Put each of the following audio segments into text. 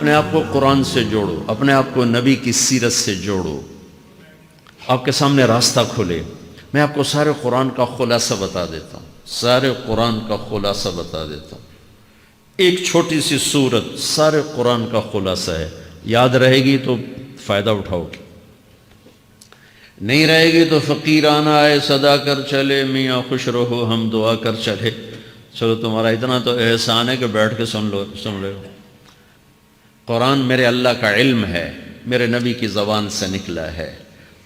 اپنے آپ کو قرآن سے جوڑو، اپنے آپ کو نبی کی سیرت سے جوڑو، آپ کے سامنے راستہ کھلے۔ میں آپ کو سارے قرآن کا خلاصہ بتا دیتا ہوں، سارے قرآن کا خلاصہ بتا دیتا ہوں۔ ایک چھوٹی سی سورت سارے قرآن کا خلاصہ ہے، یاد رہے گی تو فائدہ اٹھاؤ گی، نہیں رہے گی تو فقیرانہ آئے صدا کر چلے، میاں خوش رہو ہم دعا کر چلے۔ چلو تمہارا اتنا تو احسان ہے کہ بیٹھ کے سن لے۔ قرآن میرے اللہ کا علم ہے، میرے نبی کی زبان سے نکلا ہے،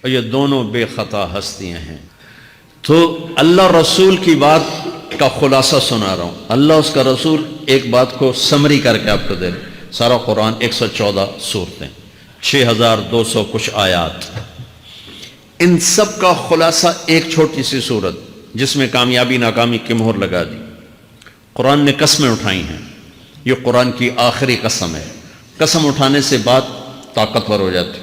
اور یہ دونوں بے خطا ہستیاں ہیں۔ تو اللہ رسول کی بات کا خلاصہ سنا رہا ہوں۔ اللہ اس کا رسول ایک بات کو سمری کر کے آپ کو دے رہے۔ سارا قرآن 114 سورتیں، 6200 کچھ آیات، ان سب کا خلاصہ ایک چھوٹی سی سورت جس میں کامیابی ناکامی کی مہر لگا دی۔ قرآن نے قسمیں اٹھائی ہیں، یہ قرآن کی آخری قسم ہے۔ قسم اٹھانے سے بات طاقتور ہو جاتی،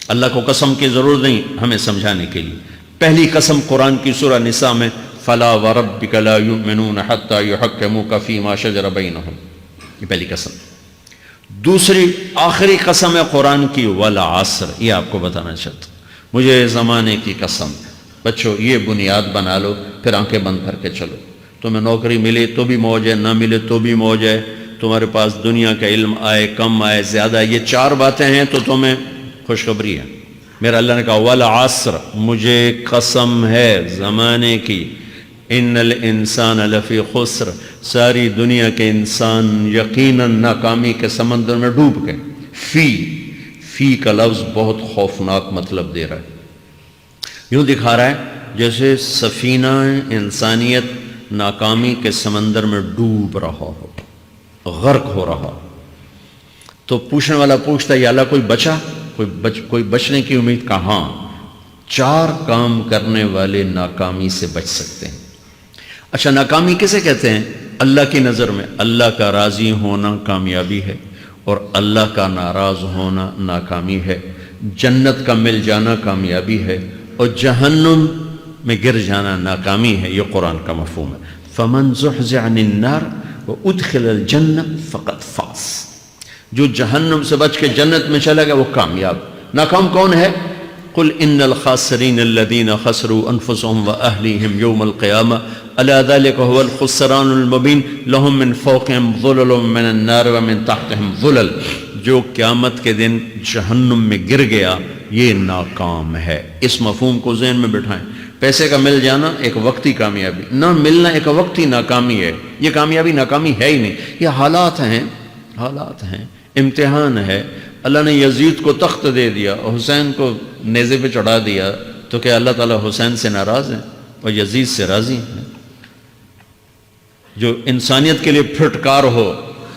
اللہ کو قسم کی ضرورت نہیں ہمیں سمجھانے کے لیے۔ پہلی قسم قرآن کی سورہ نساء میں فلا وربک لا یؤمنون حتی یحکموک فیما شجر بینہم، یہ پہلی قسم۔ دوسری آخری قسم ہے قرآن کی والعصر، یہ آپ کو بتانا چاہتا ہوں۔ مجھے زمانے کی قسم، بچوں یہ بنیاد بنا لو، پھر آنکھیں بند کر کے چلو۔ تمہیں نوکری ملے تو بھی موج ہے، نہ ملے تو بھی موج ہے، تمہارے پاس دنیا کا علم آئے کم آئے زیادہ، یہ چار باتیں ہیں تو تمہیں خوشخبری ہے۔ میرا اللہ نے کہا والعصر، مجھے قسم ہے زمانے کی، ان الانسان لفی خسر، ساری دنیا کے انسان یقیناً ناکامی کے سمندر میں ڈوب گئے۔ فی کا لفظ بہت خوفناک مطلب دے رہا ہے، یوں دکھا رہا ہے جیسے سفینہ انسانیت ناکامی کے سمندر میں ڈوب رہا ہو، غرق ہو رہا۔ تو پوچھنے والا پوچھتا ہے یا اللہ کوئی بچا، کوئی بچنے کی امید؟ کہاں؟ چار کام کرنے والے ناکامی سے بچ سکتے ہیں۔ اچھا ناکامی کسے کہتے ہیں؟ اللہ کی نظر میں اللہ کا راضی ہونا کامیابی ہے، اور اللہ کا ناراض ہونا ناکامی ہے۔ جنت کا مل جانا کامیابی ہے، اور جہنم میں گر جانا ناکامی ہے۔ یہ قرآن کا مفہوم ہے۔ فمن زحزح عن النار وادخل الجنہ فقد فاز، جو جہنم سے بچ کے جنت میں چلا گیا وہ کامیاب۔ ناکام کون ہے؟ قل ان الخاسرین الذین خسروا انفسهم واہلیہم یوم القیامہ الا ذلک هو الخسران المبین لهم من فوقهم ظلل من النار ومن تحتهم ظلل، جو قیامت کے دن جہنم میں گر گیا یہ ناکام ہے۔ اس مفہوم کو ذہن میں بٹھائیں۔ پیسے کا مل جانا ایک وقتی کامیابی، نہ ملنا ایک وقتی ناکامی ہے۔ یہ کامیابی ناکامی ہے ہی نہیں، یہ حالات ہیں، امتحان ہے۔ اللہ نے یزید کو تخت دے دیا اور حسین کو نیزے پہ چڑھا دیا، تو کیا اللہ تعالیٰ حسین سے ناراض ہیں اور یزید سے راضی ہیں؟ جو انسانیت کے لیے پھٹکار ہو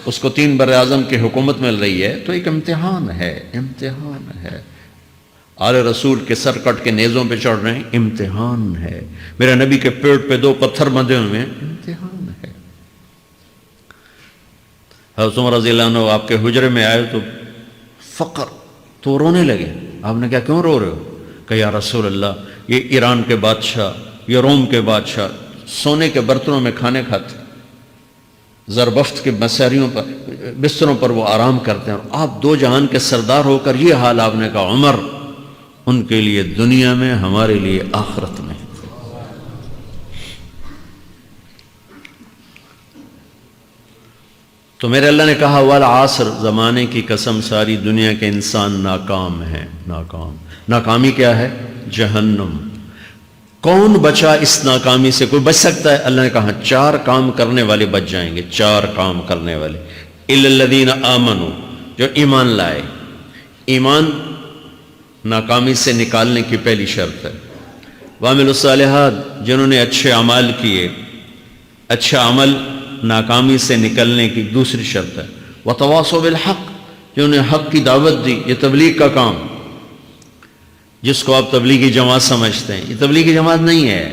اس کو 3 براعظم کی حکومت مل رہی ہے، تو ایک امتحان ہے۔ آل رسول کے سر کٹ کے نیزوں پہ چڑھ رہے ہیں، امتحان ہے۔ میرے نبی کے پیٹ پہ 2 پتھر بندھے ہوئے ہیں، امتحان ہے۔ حضرت عمر رضی اللہ عنہ آپ کے حجرے میں آئے تو فقر، تو رونے لگے۔ آپ نے کہا کیوں رو رہے ہو؟ کہ یا رسول اللہ یہ ایران کے بادشاہ، یہ روم کے بادشاہ سونے کے برتنوں میں کھانے کھاتے، زربفت کے بستروں پر وہ آرام کرتے ہیں، اور آپ 2 جہان کے سردار ہو کر یہ حال۔ آپ نے کہا عمر ان کے لیے دنیا میں، ہمارے لیے آخرت میں۔ تو میرے اللہ نے کہا والعصر، زمانے کی قسم ساری دنیا کے انسان ناکام ہیں، ناکامی کیا ہے؟ جہنم۔ کون بچا اس ناکامی سے؟ کوئی بچ سکتا ہے؟ اللہ نے کہا 4 کام کرنے والے بچ جائیں گے، 4 کام کرنے والے۔ الا الذین آمنوا، جو ایمان لائے۔ ایمان ناکامی سے نکالنے کی پہلی شرط ہے۔ وعملوا الصالحات، جنہوں نے اچھے اعمال کیے، اچھا عمل ناکامی سے نکلنے کی دوسری شرط ہے۔ وتواصوا بالحق، جنہوں نے حق کی دعوت دی۔ یہ تبلیغ کا کام، جس کو آپ تبلیغی جماعت سمجھتے ہیں، یہ تبلیغی جماعت نہیں ہے،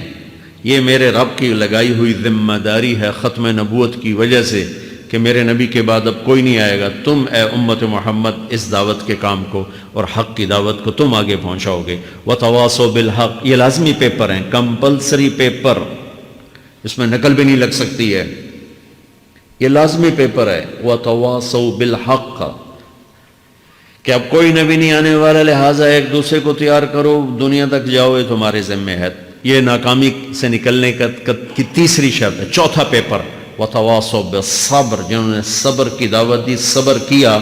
یہ میرے رب کی لگائی ہوئی ذمہ داری ہے ختم نبوت کی وجہ سے، کہ میرے نبی کے بعد اب کوئی نہیں آئے گا، تم اے امت محمد اس دعوت کے کام کو اور حق کی دعوت کو تم آگے پہنچاؤ گے۔ وتواصوا بالحق، یہ لازمی پیپر ہیں، کمپلسری پیپر، اس میں نقل بھی نہیں لگ سکتی ہے، یہ لازمی پیپر ہے۔ وتواصوا بالحق، کہ اب کوئی نبی نہیں آنے والا، لہٰذا ایک دوسرے کو تیار کرو، دنیا تک جاؤ، یہ تمہارے ذمہ ہے۔ یہ ناکامی سے نکلنے کی تیسری شرط ہے۔ چوتھا پیپر وَتَوَاصَوْا بِالصَّبْرِ، جنہوں نے صبر کی دعوت دی، صبر کیا۔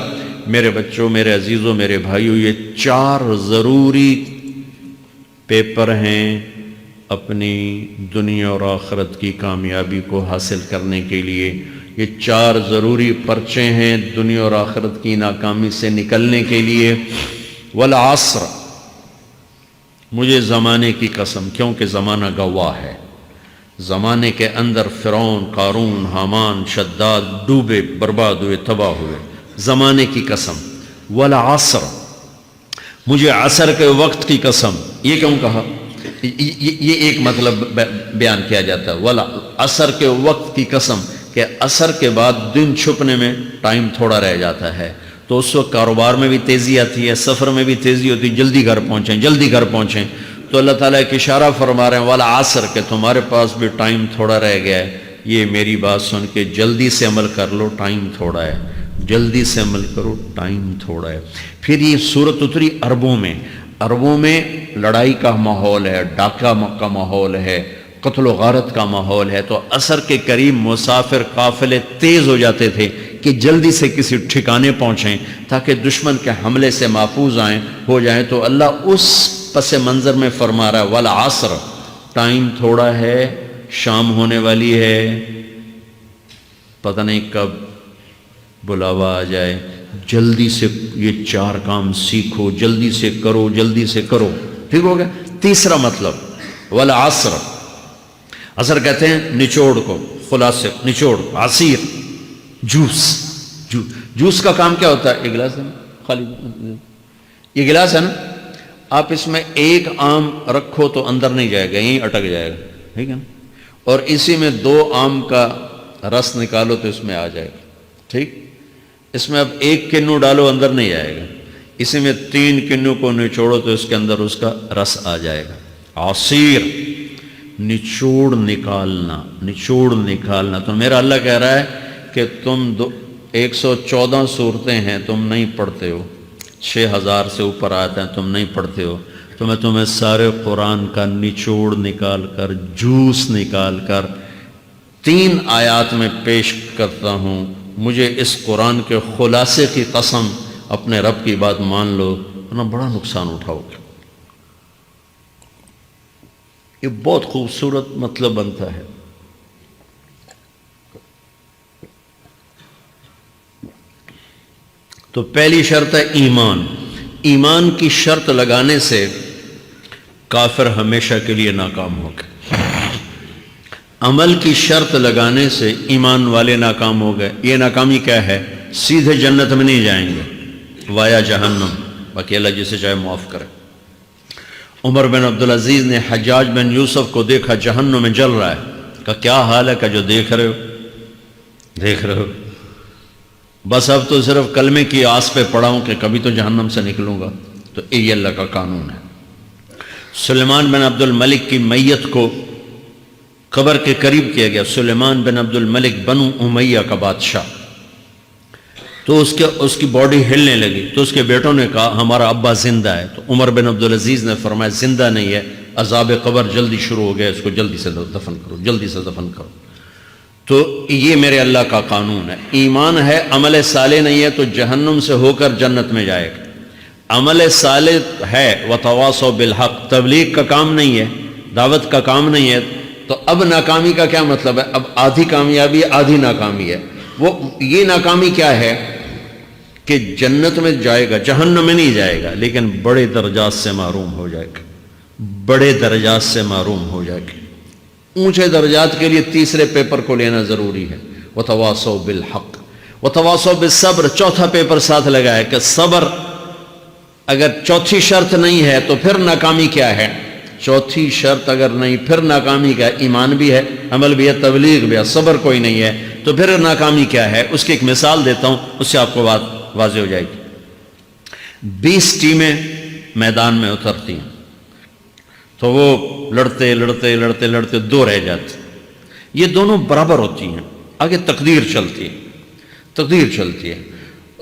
میرے بچوں، میرے عزیزوں، میرے بھائیوں، یہ 4 ضروری پیپر ہیں اپنی دنیا اور آخرت کی کامیابی کو حاصل کرنے کے لیے۔ یہ 4 ضروری پرچے ہیں دنیا اور آخرت کی ناکامی سے نکلنے کے لیے۔ والعصر، مجھے زمانے کی قسم، کیونکہ زمانہ گواہ ہے۔ زمانے کے اندر فرعون، قارون، حامان، شداد ڈوبے، برباد ہوئے، تباہ ہوئے۔ زمانے کی قسم۔ والعصر، مجھے عصر کے وقت کی قسم۔ یہ کیوں کہا؟ یہ ایک مطلب بیان کیا جاتا ہے، والعصر کے وقت کی قسم، کہ عصر کے بعد دن چھپنے میں ٹائم تھوڑا رہ جاتا ہے، تو اس وقت کاروبار میں بھی تیزی آتی ہے، سفر میں بھی تیزی ہوتی ہے، جلدی گھر پہنچیں، جلدی گھر پہنچیں۔ تو اللہ تعالیٰ ایک اشارہ فرما رہے ہیں والعصر، کہ تمہارے پاس بھی ٹائم تھوڑا رہ گیا ہے، یہ میری بات سن کے جلدی سے عمل کر لو، ٹائم تھوڑا ہے، جلدی سے عمل کرو، ٹائم تھوڑا ہے۔ پھر یہ صورت اتری عربوں میں۔ عربوں میں لڑائی کا ماحول ہے، ڈاکہ کا ماحول ہے، قتل و غارت کا ماحول ہے، تو عصر کے قریب مسافر قافلے تیز ہو جاتے تھے کہ جلدی سے کسی ٹھکانے پہنچیں تاکہ دشمن کے حملے سے محفوظ ہو جائیں۔ تو اللہ اس پس منظر میں فرما رہا ہے والعصر، ٹائم تھوڑا ہے، شام ہونے والی ہے، پتہ نہیں کب بلاوا آ جائے، جلدی سے یہ 4 کام سیکھو، جلدی سے کرو، جلدی سے کرو۔ ٹھیک ہو گیا؟ تیسرا مطلب والعصر، عصر کہتے ہیں نچوڑ کو، خلاصے، نچوڑ، عصیر، جوس کا کام کیا ہوتا ہے؟ یہ گلاس ہے نا، خالی یہ گلاس ہے نا، آپ اس میں 1 آم رکھو تو اندر نہیں جائے گا، یہیں اٹک جائے گا، ٹھیک ہے نا؟ اور اسی میں 2 آم کا رس نکالو تو اس میں آ جائے گا، ٹھیک؟ اس میں اب 1 کنو ڈالو، اندر نہیں جائے گا، اسی میں 3 کنو کو نچوڑو تو اس کے اندر اس کا رس آ جائے گا۔ عصیر، نچوڑ نکالنا، نچوڑ نکالنا۔ تو میرا اللہ کہہ رہا ہے کہ تم 114 صورتیں ہیں، تم نہیں پڑھتے ہو، 6000 سے اوپر آتے ہیں، تم نہیں پڑھتے ہو، تو میں تمہیں سارے قرآن کا نچوڑ نکال کر، جوس نکال کر 3 آیات میں پیش کرتا ہوں۔ مجھے اس قرآن کے خلاصے کی قسم، اپنے رب کی بات مان لو، ورنہ بڑا نقصان اٹھاؤ گے۔ یہ بہت خوبصورت مطلب بنتا ہے۔ تو پہلی شرط ہے ایمان۔ ایمان کی شرط لگانے سے کافر ہمیشہ کے لیے ناکام ہو گئے۔ عمل کی شرط لگانے سے ایمان والے ناکام ہو گئے۔ یہ ناکامی کیا ہے؟ سیدھے جنت میں نہیں جائیں گے، وایا جہنم، باقی اللہ جسے چاہے معاف کرے۔ عمر بن عبدالعزیز نے حجاج بن یوسف کو دیکھا جہنم میں جل رہا ہے، کہا کیا حال ہے؟ کہ جو دیکھ رہے ہو، بس اب تو صرف کلمے کی آس پہ پڑا ہوں کہ کبھی تو جہنم سے نکلوں گا۔ تو یہ اللہ کا قانون ہے۔ سلیمان بن عبد الملک کی میت کو قبر کے قریب کیا گیا۔ سلیمان بن عبد الملک بنو امیہ کا بادشاہ، تو اس کی باڈی ہلنے لگی، تو اس کے بیٹوں نے کہا ہمارا ابا زندہ ہے۔ تو عمر بن عبدالعزیز نے فرمایا زندہ نہیں ہے، عذاب قبر جلدی شروع ہو گیا، اس کو جلدی سے دفن کرو، جلدی سے دفن کرو۔ تو یہ میرے اللہ کا قانون ہے۔ ایمان ہے، عمل صالح نہیں ہے تو جہنم سے ہو کر جنت میں جائے گا۔ عمل صالح ہے، وتواصوا بالحق، تبلیغ کا کام نہیں ہے، دعوت کا کام نہیں ہے، تو اب ناکامی کا کیا مطلب ہے؟ اب آدھی کامیابی آدھی ناکامی ہے۔ یہ ناکامی کیا ہے کہ جنت میں جائے گا، جہنم میں نہیں جائے گا، لیکن بڑے درجات سے محروم ہو جائے گا، بڑے درجات سے محروم ہو جائے گا۔ اونچے درجات کے لیے تیسرے پیپر کو لینا ضروری ہے، وتواصوا بالحق وتواصوا بالصبر۔ چوتھا پیپر ساتھ لگا ہے کہ صبر، اگر چوتھی شرط نہیں ہے تو پھر ناکامی کیا ہے؟ چوتھی شرط اگر نہیں، پھر ناکامی کیا ہے؟ ایمان بھی ہے، عمل بھی ہے، تبلیغ بھی ہے، صبر کوئی نہیں ہے، تو پھر ناکامی کیا ہے؟ اس کی ایک مثال دیتا ہوں، اس سے آپ کو بات واضح ہو جائے گی۔ 20 ٹیمیں میدان میں اترتی ہیں، تو وہ لڑتے لڑتے لڑتے لڑتے 2 رہ جاتے، یہ دونوں برابر ہوتی ہیں، آگے تقدیر چلتی ہے، تقدیر چلتی ہے۔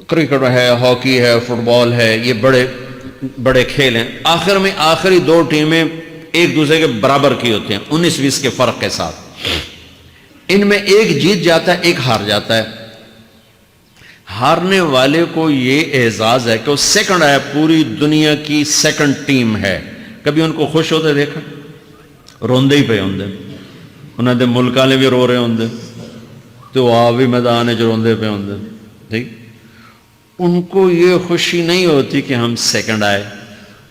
کرکٹ ہے، ہاکی ہے، فٹ بال ہے، یہ بڑے بڑے کھیل ہیں، آخر میں آخری دو ٹیمیں ایک دوسرے کے برابر کی ہوتی ہیں 19-20 کے فرق کے ساتھ، ان میں ایک جیت جاتا ہے ایک ہار جاتا ہے، ہارنے والے کو یہ اعزاز ہے کہ وہ سیکنڈ ہے، پوری دنیا کی سیکنڈ ٹیم ہے. کبھی ان کو خوش ہوتے دیکھا؟ روندے ہی پہ ہوندے، انہوں نے ملک والے بھی رو رہے ہوندے تو آپ بھی میدان جو روندے پہ ہوندے. ٹھیک، ان کو یہ خوشی نہیں ہوتی کہ ہم سیکنڈ آئے،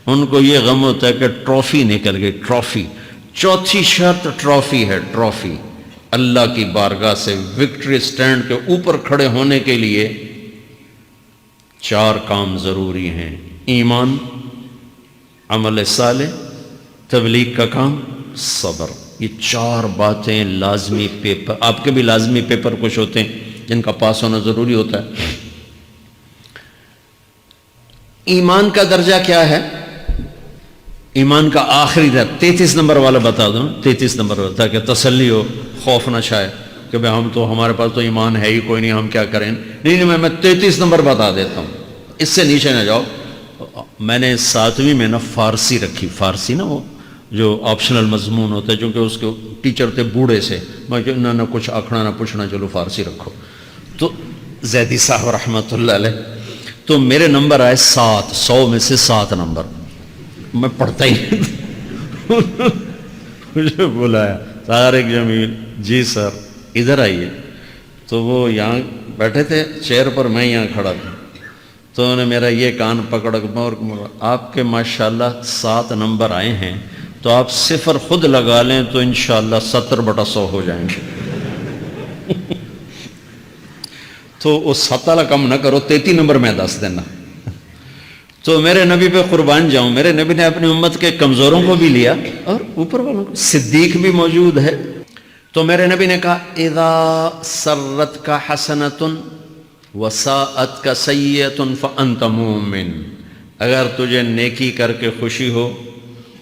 ان کو یہ غم ہوتا ہے کہ ٹرافی نکل گئی. ٹرافی، چوتھی شرط ٹرافی ہے. ٹرافی اللہ کی بارگاہ سے وکٹری سٹینڈ کے اوپر کھڑے ہونے کے لیے 4 کام ضروری ہیں: ایمان، عمل صالح، تبلیغ کا کام، صبر. یہ 4 باتیں لازمی پیپر، آپ کے بھی لازمی پیپر کچھ ہوتے ہیں جن کا پاس ہونا ضروری ہوتا ہے. ایمان کا درجہ کیا ہے؟ ایمان کا آخری درجہ 33 نمبر والا بتا دوں، 33 نمبر والا، تاکہ تسلی ہو، خوف نہ چھائے کہ بھئی ہم تو، ہمارے پاس تو ایمان ہے ہی کوئی نہیں، ہم کیا کریں. نہیں، میں 33 نمبر بتا دیتا ہوں، اس سے نیچے نہ جاؤ. میں نے 7ویں میں نا فارسی رکھی. فارسی نا وہ جو آپشنل مضمون ہوتا ہے، چونکہ اس کے ٹیچر تھے بوڑھے سے، میں کہ نہ کچھ آکھنا نہ پوچھنا، چلو فارسی رکھو. تو زیدی صاحب رحمۃ اللہ علیہ، تو میرے نمبر آئے 7، 100 میں سے 7 نمبر. میں پڑھتا ہی مجھے بلایا طارق جمیل، جی سر ادھر آئیے. تو وہ یہاں بیٹھے تھے چیئر پر، میں یہاں کھڑا تھا، تو انہوں نے میرا یہ کان پکڑ کے، آپ کے ماشاءاللہ 7 نمبر آئے ہیں، تو آپ 0 خود لگا لیں تو انشاءاللہ 70/100 ہو جائیں گے. تو وہ 7 والا کم نہ کرو، 33 نمبر میں 10 دینا. تو میرے نبی پہ قربان جاؤں، میرے نبی نے اپنی امت کے کمزوروں کو بھی لیا اور اوپر والوں کو. صدیق بھی موجود ہے. تو میرے نبی نے کہا اذا سرت کا حسنۃ وساءت کا سیئۃ فانت مومن. اگر تجھے نیکی کر کے خوشی ہو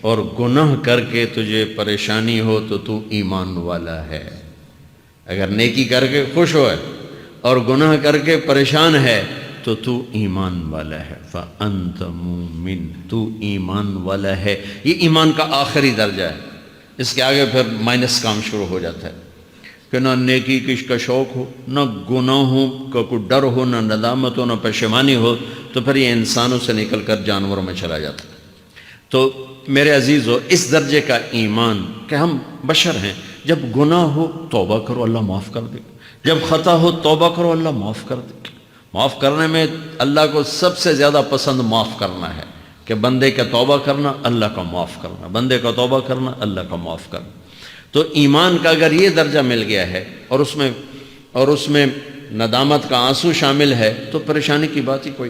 اور گناہ کر کے تجھے پریشانی ہو تو تو ایمان والا ہے. اگر نیکی کر کے خوش ہو اور گناہ کر کے پریشان ہے تو تو ایمان والا ہے. فانت مومن، تو ایمان والا ہے. یہ ایمان کا آخری درجہ ہے. اس کے آگے پھر مائنس کام شروع ہو جاتا ہے کہ نہ نیکی کا شوق ہو، نہ گناہوں کا کوئی ڈر ہو، نہ ندامت ہو، نہ پشیمانی ہو، تو پھر یہ انسانوں سے نکل کر جانوروں میں چلا جاتا ہے. تو میرے عزیزو، اس درجے کا ایمان کہ ہم بشر ہیں، جب گناہ ہو توبہ کرو اللہ معاف کر دے، جب خطا ہو توبہ کرو اللہ معاف کر دے. معاف کرنے میں اللہ کو سب سے زیادہ پسند معاف کرنا ہے، کہ بندے کا توبہ کرنا، اللہ کا معاف کرنا، بندے کا توبہ کرنا، اللہ کا معاف کرنا. تو ایمان کا اگر یہ درجہ مل گیا ہے اور اس میں ندامت کا آنسو شامل ہے تو پریشانی کی بات ہی کوئی